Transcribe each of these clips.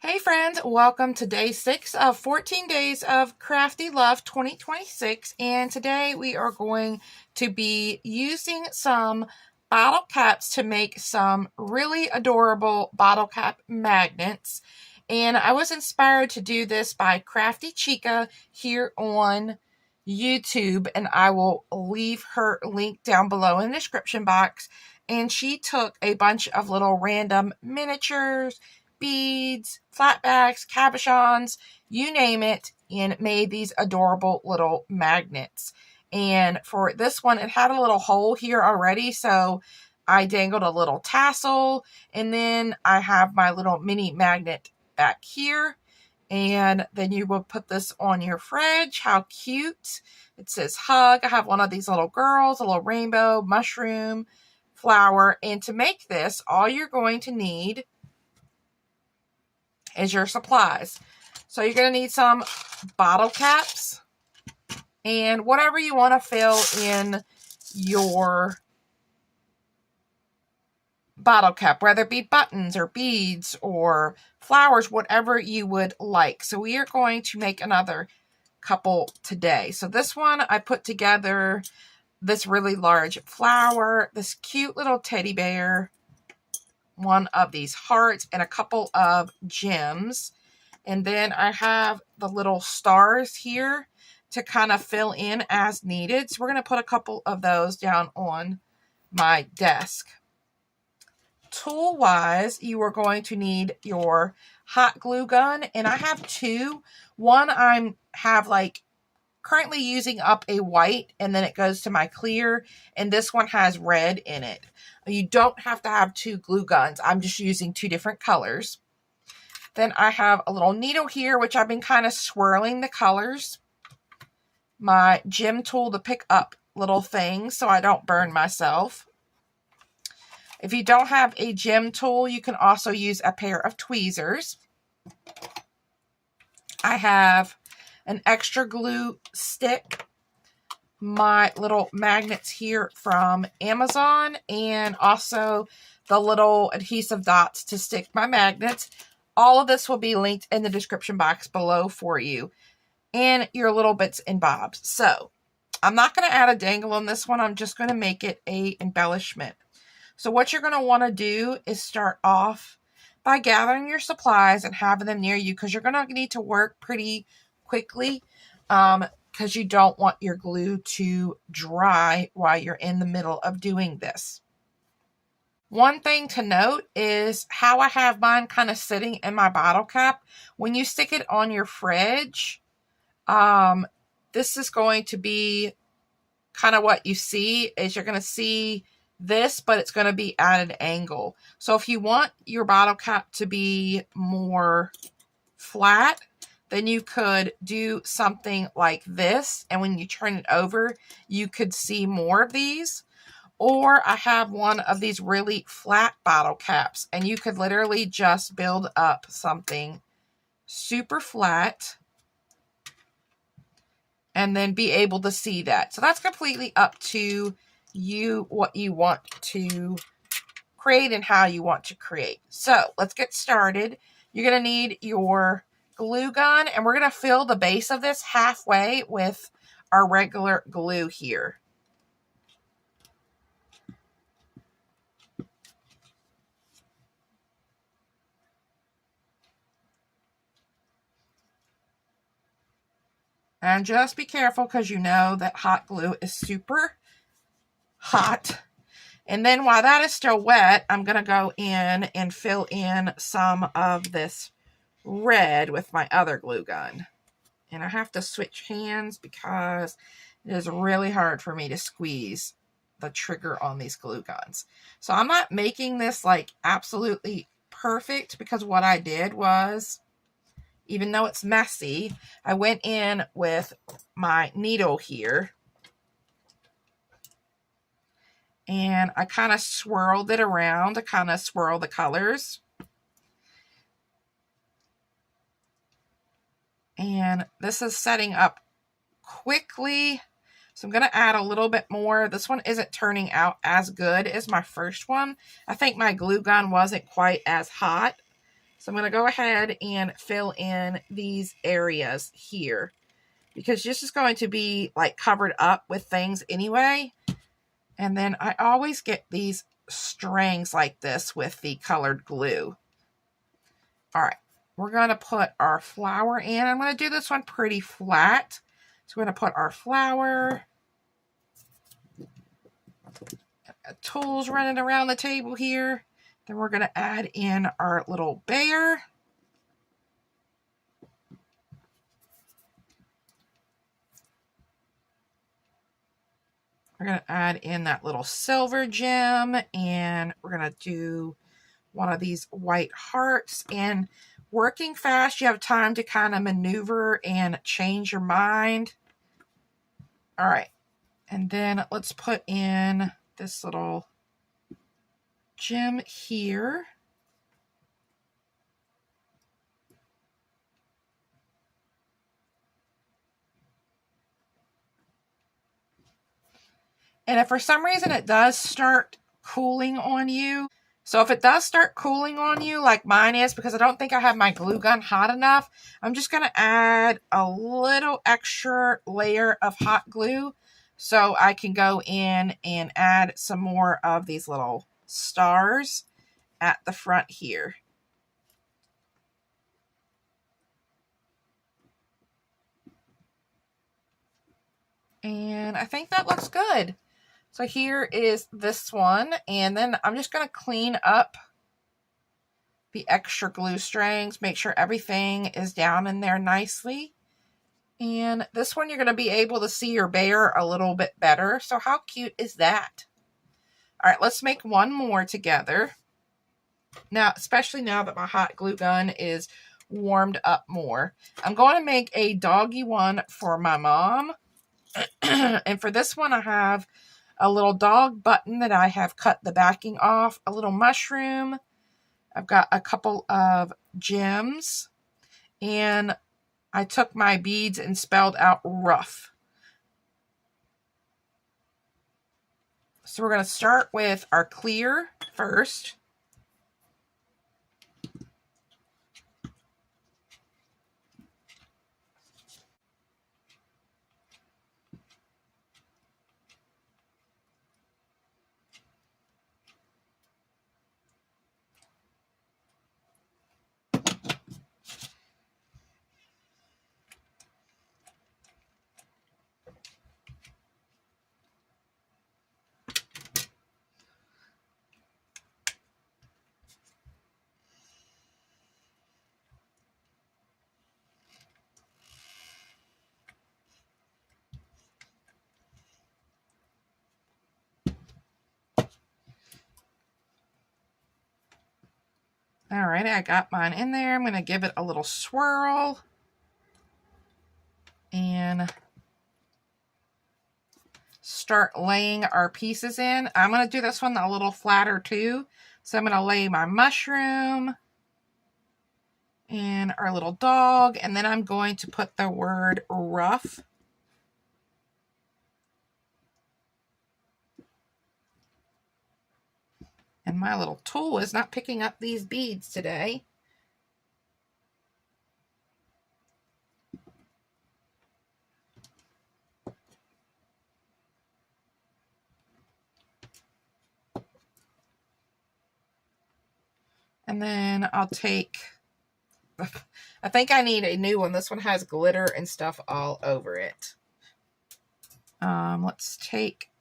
Hey friends, welcome to day 6 of 14 days of Crafty Love 2026, and today we are going to be using some bottle caps to make some really adorable bottle cap magnets. And I was inspired to do this by Crafty Chica here on YouTube, and I will leave her link down below in the description box. And she took a bunch of little random miniatures, beads, flat bags, cabochons, you name it, and made these adorable little magnets. And for this one, it had a little hole here already, so I dangled a little tassel, and then I have my little mini magnet back here. And then you will put this on your fridge. How cute. It says hug. I have one of these little girls, a little rainbow, mushroom, flower. And to make this, all you're going to need is your supplies. So you're going to need some bottle caps and whatever you want to fill in your bottle cap, whether it be buttons or beads or flowers, whatever you would like. So we are going to make another couple today. So this one, I put together this really large flower, this cute little teddy bear, one of these hearts, and a couple of gems. And then I have the little stars here to kind of fill in as needed. So we're going to put a couple of those down on my desk. Tool wise, you are going to need your hot glue gun, and I have two. One currently using up a white, and then it goes to my clear, and this one has red in it. You don't have to have two glue guns. I'm just using two different colors. Then I have a little needle here, which I've been kind of swirling the colors. My gem tool to pick up little things so I don't burn myself. If you don't have a gem tool, you can also use a pair of tweezers. I have an extra glue stick, my little magnets here from Amazon, and also the little adhesive dots to stick my magnets. All of this will be linked in the description box below for you, and your little bits and bobs. So I'm not going to add a dangle on this one. I'm just going to make it a embellishment. So what you're going to want to do is start off by gathering your supplies and having them near you, because you're going to need to work pretty quickly because you don't want your glue to dry while you're in the middle of doing this. One thing to note is how I have mine kind of sitting in my bottle cap. When you stick it on your fridge, this is going to be kind of what you see. Is you're going to see this, but it's going to be at an angle. So if you want your bottle cap to be more flat, then you could do something like this, and when you turn it over, you could see more of these. Or I have one of these really flat bottle caps, and you could literally just build up something super flat and then be able to see that. So that's completely up to you, what you want to create and how you want to create. So let's get started. You're going to need your glue gun, and we're going to fill the base of this halfway with our regular glue here. And just be careful, because you know that hot glue is super hot. And then while that is still wet, I'm going to go in and fill in some of this red with my other glue gun. And I have to switch hands because it is really hard for me to squeeze the trigger on these glue guns. So I'm not making this like absolutely perfect, because what I did was, even though it's messy, I went in with my needle here and I kind of swirled it around to kind of swirl the colors. And this is setting up quickly. So I'm going to add a little bit more. This one isn't turning out as good as my first one. I think my glue gun wasn't quite as hot. So I'm going to go ahead and fill in these areas here, because this is going to be like covered up with things anyway. And then I always get these strings like this with the colored glue. All right, we're going to put our flower in. I'm going to do this one pretty flat. So we're going to put our flower. Tools running around the table here. Then we're going to add in our little bear. We're going to add in that little silver gem, and we're going to do one of these white hearts. And working fast, you have time to kind of maneuver and change your mind. All right. And then let's put in this little gem here. And if for some reason it does start cooling on you, so if it does start cooling on you like mine is, because I don't think I have my glue gun hot enough, I'm just going to add a little extra layer of hot glue so I can go in and add some more of these little stars at the front here. And I think that looks good. So here is this one, and then I'm just going to clean up the extra glue strings, make sure everything is down in there nicely. And this one you're going to be able to see your bear a little bit better. So how cute is that? All right, let's make one more together. Now, especially now that my hot glue gun is warmed up more. I'm going to make a doggy one for my mom. And for this one, I have a little dog button that I have cut the backing off, a little mushroom. I've got a couple of gems, and I took my beads and spelled out rough. So we're going to start with our clear first. All right, I got mine in there. I'm going to give it a little swirl. And start laying our pieces in. I'm going to do this one a little flatter too. So I'm going to lay my mushroom and our little dog. And then I'm going to put the word rough. And my little tool is not picking up these beads today. And then I'll take, I think I need a new one. This one has glitter and stuff all over it. Let's take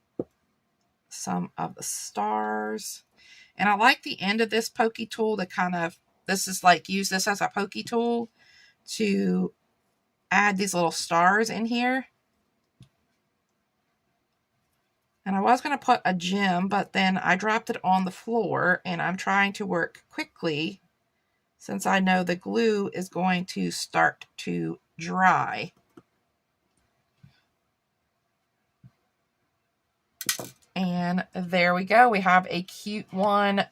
some of the stars. And I like the end of this pokey tool to kind of, this is like, use this as a pokey tool to add these little stars in here. And I was going to put a gem, but then I dropped it on the floor, and I'm trying to work quickly since I know the glue is going to start to dry. And there we go. We have a cute one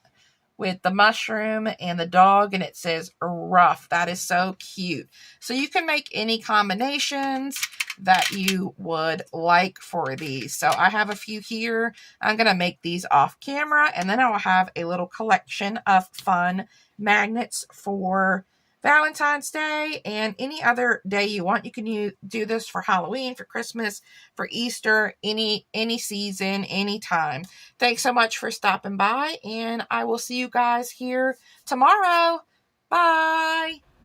with the mushroom and the dog, and it says rough. That is so cute. So you can make any combinations. that you would like for these. So I have a few here. I'm going to make these off camera, and then I will have a little collection of fun magnets for Valentine's Day and any other day you want. You can do this for Halloween, for Christmas, for Easter, any season, anytime. Thanks so much for stopping by, and I will see you guys here tomorrow. Bye.